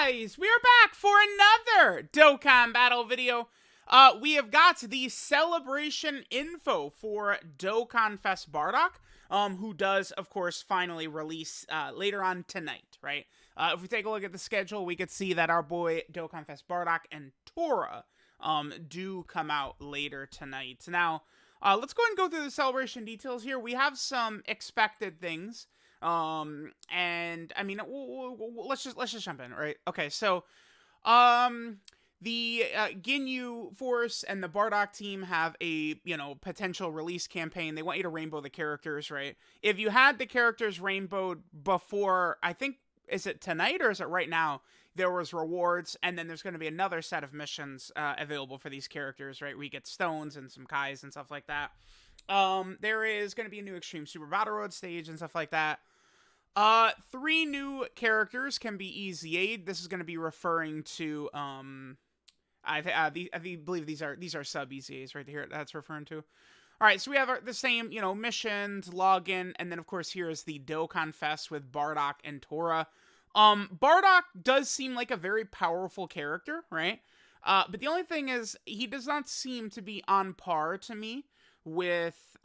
guys, we are back for another Dokkan battle video. We have got the celebration info for DOKKANFEST BARDOCK, who does, of course, finally release later on tonight, right? If we take a look at the schedule, we could see that our boy DOKKANFEST BARDOCK and Tora do come out later tonight. Now, let's go ahead and go through the celebration details here. We have some expected things. And I mean, let's just jump in, right? Okay, so, the Ginyu Force and the Bardock team have a, potential release campaign. They want you to rainbow the characters, right? If you had the characters rainbowed before, I think, is it tonight or is it right now? There was rewards, and then there's going to be another set of missions available for these characters, right? We get stones and some Kais and stuff like that. There is going to be a new Extreme Super Battle Road stage and stuff like that. 3 new characters can be EZA'd. This is going to be referring to, I believe these are sub EZAs right here. That's referring to. All right, so we have the same, missions, login, and then of course here is the Dokkan Fest with Bardock and Tora. Bardock does seem like a very powerful character, right? But the only thing is he does not seem to be on par to me with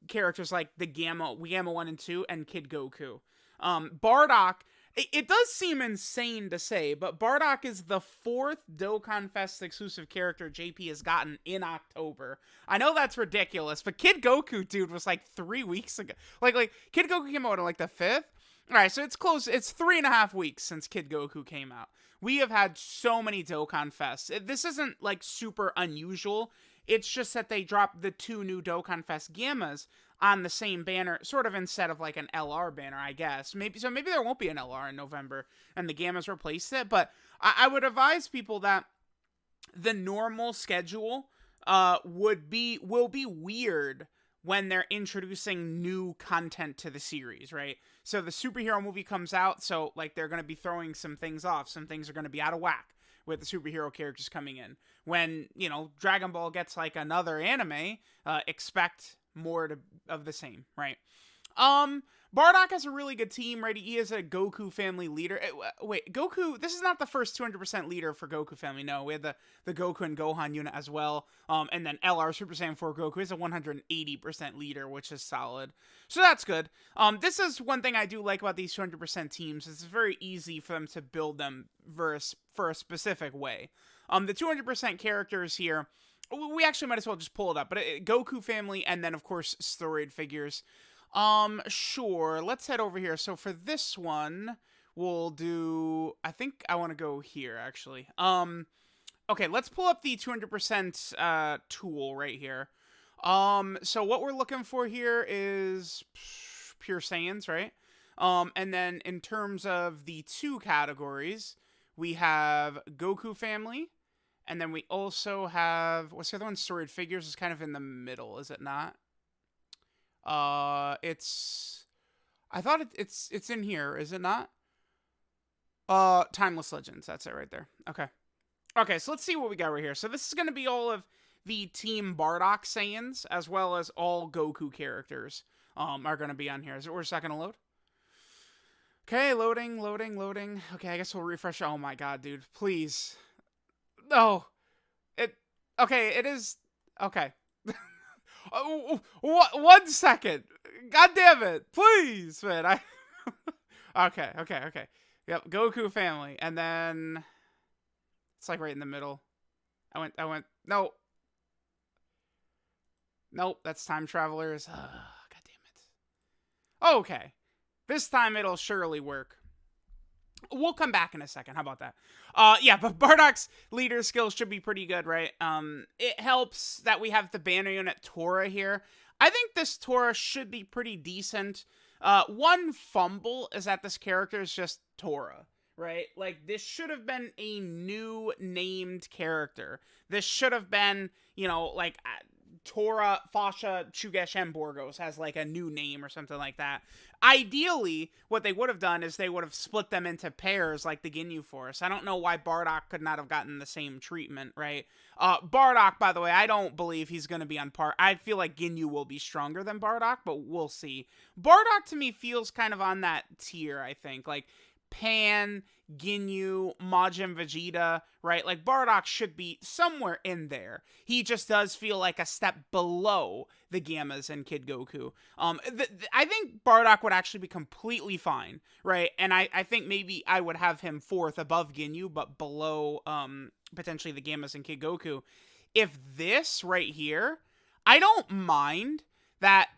characters like the Gamma 1 and 2 and Kid Goku. Bardock, it does seem insane to say, but Bardock is the 4th Dokkan Fest exclusive character JP has gotten in October. I know that's ridiculous, but Kid Goku, dude, was like 3 weeks ago. Like Kid Goku came out on like the 5th. All right, so it's close. It's 3.5 weeks since Kid Goku came out. We have had so many Dokkan Fests. This isn't like super unusual. It's just that they dropped the 2 new Dokkan Fest Gammas on the same banner, sort of instead of like an LR banner, I guess. Maybe there won't be an LR in November, and the Gammas replaced it. But I would advise people that the normal schedule will be weird when they're introducing new content to the series, right? So the superhero movie comes out, so like they're going to be throwing some things off. Some things are going to be out of whack with the superhero characters coming in. When, Dragon Ball gets like another anime, expect more of the same, right? Bardock has a really good team, right? He is a Goku family leader. Wait, Goku, this is not the first 200% leader for Goku family. No, we had the Goku and Gohan unit as well. And then LR Super Saiyan 4 Goku is a 180% leader, which is solid. So that's good. This is one thing I do like about these 200% teams. It's very easy for them to build them for a specific way. The 200% characters here, we actually might as well just pull it up. But Goku family and then, of course, storied figures. Sure, let's head over here. So for this one, we'll do, I think I want to go here, actually. Okay, let's pull up the 200% tool right here. So what we're looking for here is pure Saiyans, right? And then in terms of the 2 categories, we have Goku family, and then we also have, what's the other one? Storied figures is kind of in the middle, is it not? I thought it's in here, is it not? Timeless Legends, that's it right there. Okay, so let's see what we got right here. So this is going to be all of the Team Bardock Saiyans, as well as all Goku characters, are going to be on here. Is it worth a second to load? Okay, loading. Okay, I guess we'll refresh. Oh my god, dude, please. No. Okay, it is, okay. Oh, 1 second. God damn it. Please, man. Okay. Yep, Goku family. And then it's like right in the middle. I went. No. Nope, that's Time Travelers. God damn it. Okay. This time it'll surely work. We'll come back in a second. How about that? Yeah, but Bardock's leader skills should be pretty good, right? It helps that we have the banner unit Tora here. I think this Tora should be pretty decent. One fumble is that this character is just Tora, right? Like, this should have been a new named character. This should have been, like, Tora, Fasha, Shugesh, and Borgos has like a new name or something like that. Ideally, what they would have done is they would have split them into pairs like the Ginyu Force. I don't know why Bardock could not have gotten the same treatment, right? Bardock, by the way, I don't believe he's going to be on par. I feel like Ginyu will be stronger than Bardock, but we'll see. Bardock to me feels kind of on that tier, I think. Like, Pan, Ginyu, Majin Vegeta, right? Like, Bardock should be somewhere in there. He just does feel like a step below the Gammas and Kid Goku. I think Bardock would actually be completely fine, right? And I think maybe I would have him fourth above Ginyu, but below potentially the Gammas and Kid Goku. If this right here, I don't mind that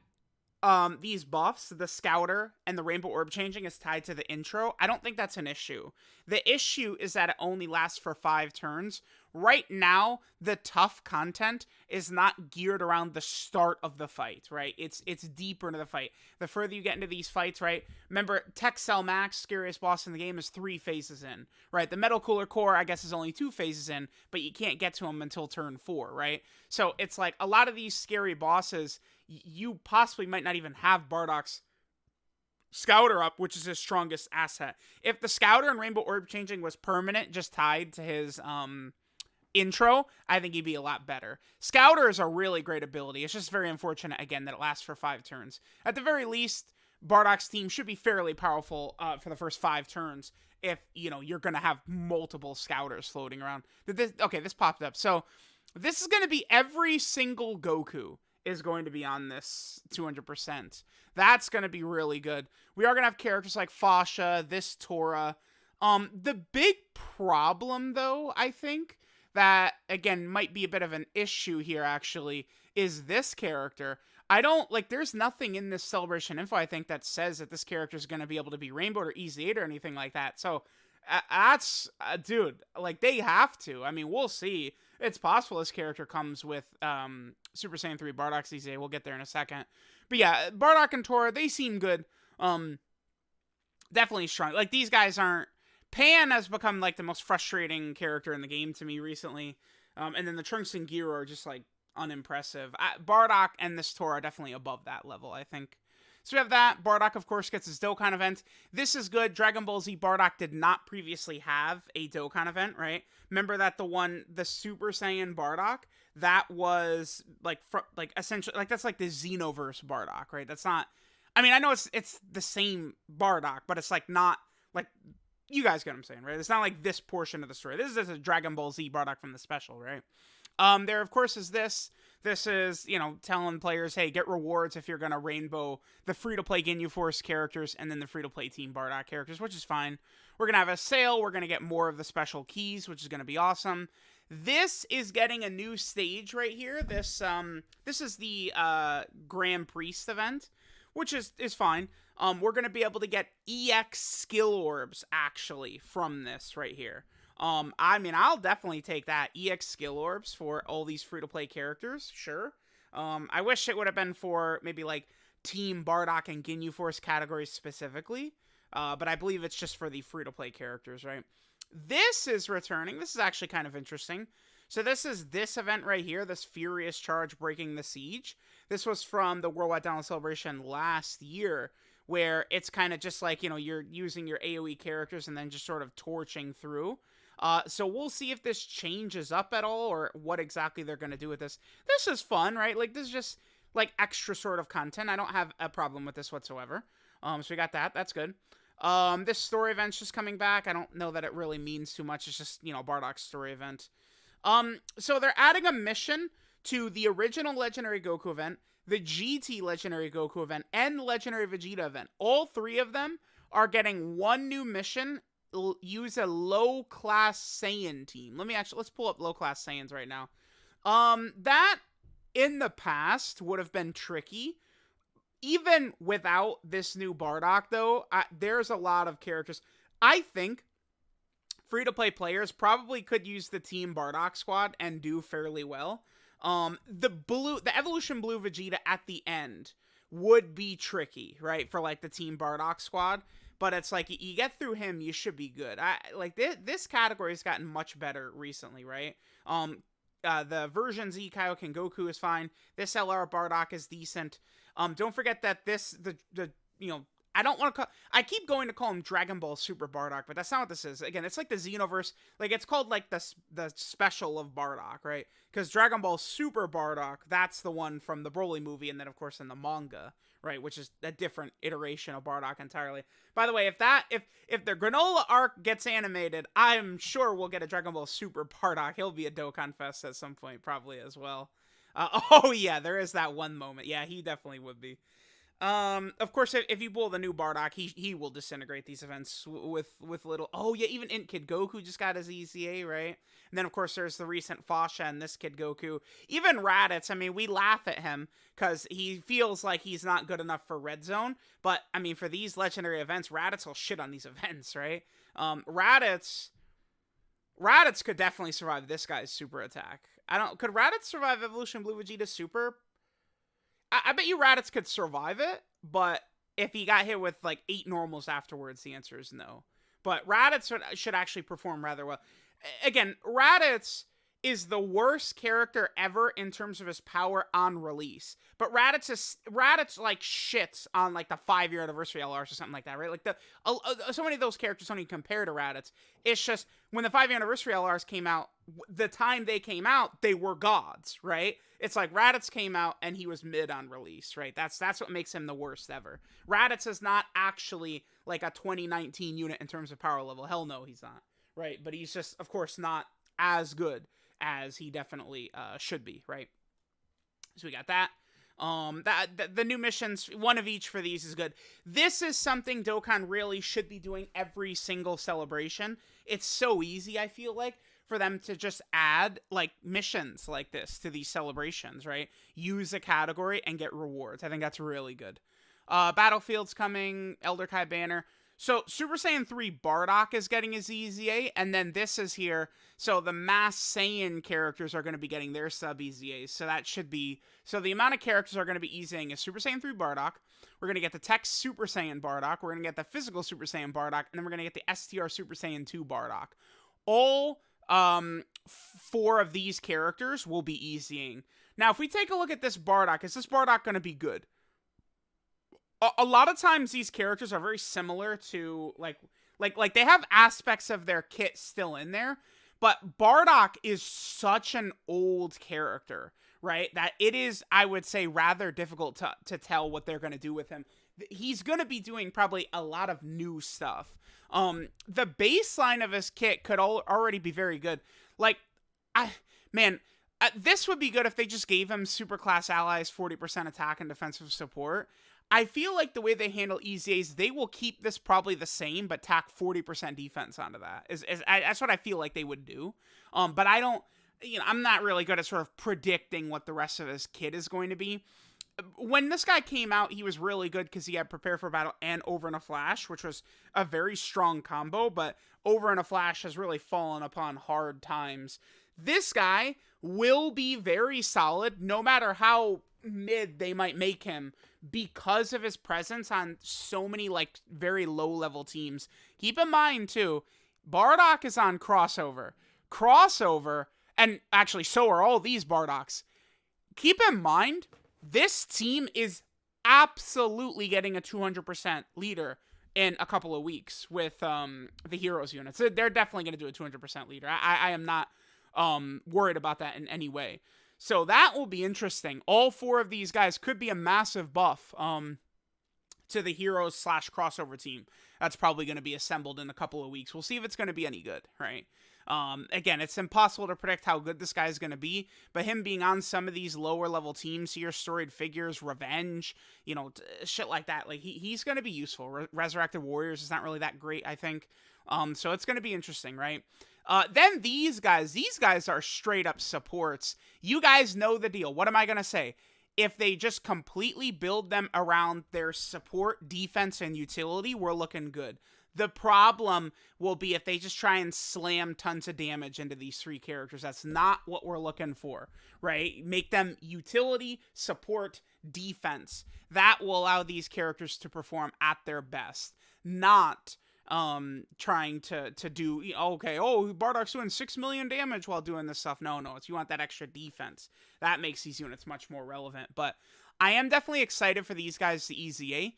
these buffs, the Scouter and the Rainbow Orb changing, is tied to the intro. I don't think that's an issue. The issue is that it only lasts for 5 turns. Right now, the tough content is not geared around the start of the fight, right? It's deeper into the fight. The further you get into these fights, right? Remember, Tech Cell Max, scariest boss in the game, is 3 phases in, right? The Metal Cooler Core, I guess, is only 2 phases in, but you can't get to him until turn 4, right? So it's like a lot of these scary bosses, you possibly might not even have Bardock's Scouter up, which is his strongest asset. If the Scouter and Rainbow Orb changing was permanent, just tied to his intro, I think he'd be a lot better. Scouter is a really great ability. It's just very unfortunate, again, that it lasts for 5 turns. At the very least, Bardock's team should be fairly powerful for the first 5 turns if, you know, you're going to have multiple Scouters floating around. This popped up. So this is going to be every single Goku is going to be on this 200%. That's going to be really good. We are going to have characters like Fasha, this Tora. The big problem, though, I think, that, again, might be a bit of an issue here, actually, is this character. I don't, like, there's nothing in this Celebration info, I think, that says that this character is going to be able to be Rainbowed or EZ8 or anything like that. So, that's, dude, like, they have to. I mean, we'll see. It's possible this character comes with Super Saiyan 3 Bardock EZA. We'll get there in a second. But yeah, Bardock and Tora, they seem good. Definitely strong. Like, these guys aren't... Pan has become, like, the most frustrating character in the game to me recently. And then the Trunks and Gyro are just, like, unimpressive. Bardock and this Tora are definitely above that level, I think. So we have that. Bardock, of course, gets his Dokkan event. This is good. Dragon Ball Z Bardock did not previously have a Dokkan event, right? Remember that the Super Saiyan Bardock, that was, like, essentially, like, that's like the Xenoverse Bardock, right? That's not, I mean, I know it's the same Bardock, but it's, like, not, like, you guys get what I'm saying, right? It's not like this portion of the story. This is just a Dragon Ball Z Bardock from the special, right? There, of course, is this. This is, you know, telling players, hey, get rewards if you're going to rainbow the free-to-play Ginyu Force characters and then the free-to-play Team Bardock characters, which is fine. We're going to have a sale. We're going to get more of the special keys, which is going to be awesome. This is getting a new stage right here. This is the Grand Priest event, which is fine. We're going to be able to get EX skill orbs, actually, from this right here. I mean, I'll definitely take that. EX skill orbs for all these free-to-play characters, sure. I wish it would have been for maybe, like, Team Bardock and Ginyu Force categories specifically. But I believe it's just for the free-to-play characters, right? This is returning. This is actually kind of interesting. So this is this event right here, this Furious Charge Breaking the Siege. This was from the Worldwide Download Celebration last year, where it's kind of just like, you know, you're using your AoE characters and then just sort of torching through. So we'll see if this changes up at all or what exactly they're going to do with this. This is fun, right? Like, this is just, like, extra sort of content. I don't have a problem with this whatsoever. So we got that. That's good. This story event's just coming back. I don't know that it really means too much. It's just, you know, Bardock's story event. So they're adding a mission to the original Legendary Goku event, the GT Legendary Goku event, and Legendary Vegeta event. All 3 of them are getting one new mission. Use a low-class Saiyan team. Let's pull up low-class Saiyans right now. That, in the past, would have been tricky. Even without this new Bardock, though, there's a lot of characters. I think free-to-play players probably could use the Team Bardock squad and do fairly well. The Evolution Blue Vegeta at the end would be tricky, right, for, like, the Team Bardock squad. But it's like, you get through him, you should be good. This category has gotten much better recently, right? The version Z Kaioken Goku is fine. This LR Bardock is decent. Don't forget that the I don't want to call. I keep going to call him Dragon Ball Super Bardock, but that's not what this is. Again, it's like the Xenoverse. Like it's called like the special of Bardock, right? Because Dragon Ball Super Bardock, that's the one from the Broly movie, and then of course in the manga, right, which is a different iteration of Bardock entirely. By the way, if the Granola arc gets animated, I'm sure we'll get a Dragon Ball Super Bardock. He'll be a Dokkan Fest at some point, probably as well. Oh yeah, there is that one moment. Yeah, he definitely would be. Of course, if you pull the new Bardock, he will disintegrate these events with little. Oh yeah, even Int Kid Goku just got his EZA, right? And then of course there's the recent Fasha and this Kid Goku. Even Raditz, I mean, we laugh at him because he feels like he's not good enough for Red Zone. But I mean, for these legendary events, Raditz will shit on these events, right? Raditz could definitely survive this guy's super attack. Could Raditz survive Evolution Blue Vegeta Super? I bet you Raditz could survive it, but if he got hit with like 8 normals afterwards, the answer is no. But Raditz should actually perform rather well. Again, Raditz is the worst character ever in terms of his power on release. But Raditz like shits on like the 5-year anniversary LRs or something like that, right? Like so many of those characters don't even compare to Raditz. It's just when the 5-year anniversary LRs came out, the time they came out, they were gods, right? It's like Raditz came out and he was mid on release, right? That's what makes him the worst ever. Raditz is not actually like a 2019 unit in terms of power level. Hell no, he's not, right? But he's just, of course, not as good as he definitely should be, right? So we got that. The new missions, one of each for these is good. This is something Dokkan really should be doing every single celebration. It's so easy, I feel like, for them to just add like missions like this to these celebrations, right? Use a category and get rewards. I think that's really good. Battlefield's coming, Elder Kai banner. So Super Saiyan 3 Bardock is getting his EZA, and then this is here. So the Mass Saiyan characters are going to be getting their sub EZAs. So that should be, so the amount of characters are going to be EZAing is Super Saiyan 3 Bardock. We're going to get the Tech Super Saiyan Bardock. We're going to get the Physical Super Saiyan Bardock, and then we're going to get the STR Super Saiyan 2 Bardock. All 4 of these characters will be EZAing. Now, if we take a look at this Bardock, is this Bardock going to be good? A lot of times these characters are very similar to like they have aspects of their kit still in there, but Bardock is such an old character, right? That it is, I would say, rather difficult to tell what they're going to do with him. He's going to be doing probably a lot of new stuff. The baseline of his kit could already be very good. Like, this would be good if they just gave him super class allies, 40% attack and defensive support. I feel like the way they handle EZAs, they will keep this probably the same, but tack 40% defense onto that. That's what I feel like they would do. But I don't, I'm not really good at sort of predicting what the rest of his kit is going to be. When this guy came out, he was really good because he had Prepare for Battle and Over in a Flash, which was a very strong combo, but Over in a Flash has really fallen upon hard times. This guy will be very solid, no matter how mid they might make him, because of his presence on so many like very low level teams. Keep in mind too, Bardock is on crossover, and actually so are all these Bardocks. Keep in mind, this team is absolutely getting a 200% leader in a couple of weeks with the Heroes units. They're definitely going to do a 200% leader. I am not worried about that in any way. So that will be interesting. All 4 of these guys could be a massive buff to the Heroes / crossover team. That's probably going to be assembled in a couple of weeks. We'll see if it's going to be any good, right? Again, it's impossible to predict how good this guy is going to be, but him being on some of these lower level teams here, Storied Figures, Revenge, shit like that, like he's going to be useful. Resurrected Warriors is not really that great, I think. So it's going to be interesting, right? Then these guys are straight up supports. You guys know the deal. What am I going to say? If they just completely build them around their support, defense, and utility, we're looking good. The problem will be if they just try and slam tons of damage into these 3 characters. That's not what we're looking for, right? Make them utility, support, defense. That will allow these characters to perform at their best, not trying to do, Bardock's doing 6 million damage while doing this stuff. No, it's you want that extra defense. That makes these units much more relevant. But I am definitely excited for these guys to EZA.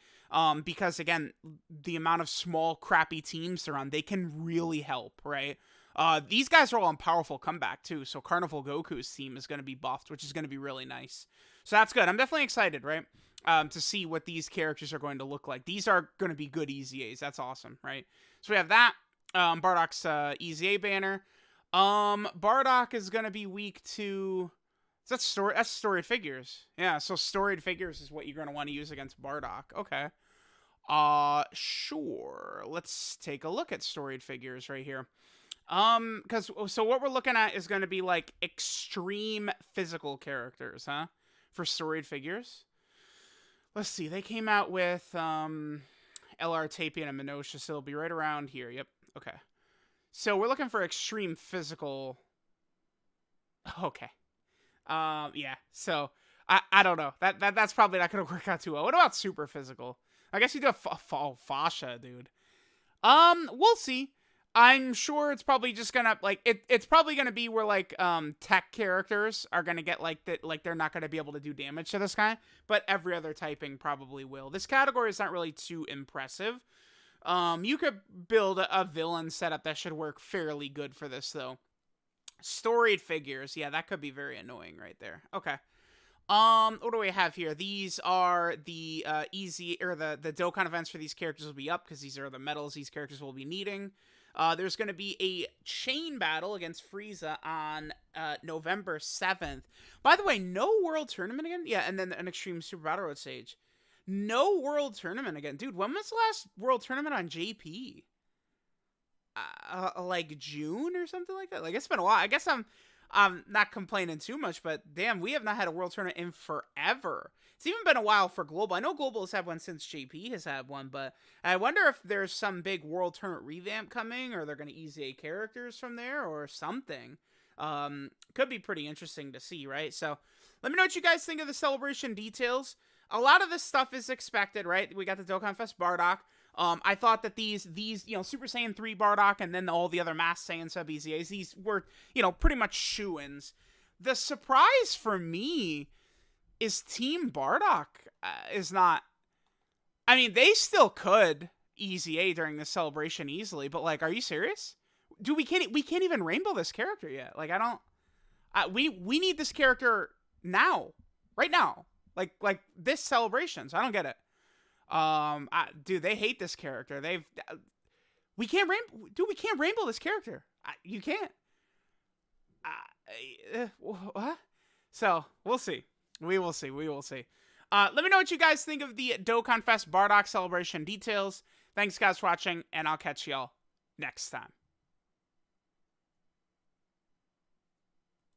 Because again, the amount of small, crappy teams they're on, they can really help, right? These guys are all on powerful comeback too, so Carnival Goku's team is going to be buffed, which is going to be really nice. So that's good. I'm definitely excited, right? To see what these characters are going to look like. These are going to be good EZAs. That's awesome, right? So we have that. Bardock's EZA banner. Bardock is going to be weak to... That's storied figures. Yeah, so storied figures is what you're going to want to use against Bardock. Okay. Sure. Let's take a look at storied figures right here. So what we're looking at is going to be like extreme physical characters, huh? For storied figures. Let's see. They came out with LR Tapian and Minotia, so it'll be right around here. Yep. Okay. So we're looking for extreme physical. Okay. Yeah. So I don't know. That's probably not gonna work out too well. What about super physical? I guess you do a fascia, dude. We'll see. I'm sure it's probably just gonna it's probably gonna be where like tech characters are gonna get like that, like they're not gonna be able to do damage to this guy, but every other typing probably will. This category is not really too impressive. You could build a villain setup that should work fairly good for this though. Storied figures, yeah, that could be very annoying right there. Okay. What do we have here? These are the easy or the Dokkan events for these characters will be up because these are the medals these characters will be needing. There's going to be a chain battle against Frieza on November 7th. By the way, no world tournament again? Yeah, and then an Extreme Super Battle Road stage. No world tournament again. Dude, when was the last world tournament on JP? Like June or something like that? Like, it's been a while. I guess I'm not complaining too much, but damn, we have not had a world tournament in forever. It's even been a while for Global. I know Global has had one since JP has had one, but I wonder if there's some big world tournament revamp coming, or they're going to EZA characters from there, or something. Could be pretty interesting to see, right? So, let me know what you guys think of the celebration details. A lot of this stuff is expected, right? We got the DOKKANFEST BARDOCK. I thought that these, Super Saiyan 3 Bardock and then all the other Masked Saiyan sub EZAs, these were, pretty much shoo-ins. The surprise for me is Team Bardock is not... I mean, they still could EZA during the celebration easily, but, like, are you serious? Dude, we can't even rainbow this character yet. Like, I don't... we need this character now. Right now. Like this celebration, so I don't get it. Dude, they hate this character. We can't rainbow this character. You can't. What? So we'll see. We will see. Let me know what you guys think of the DOKKANFEST Bardock celebration details. Thanks guys for watching, and I'll catch y'all next time.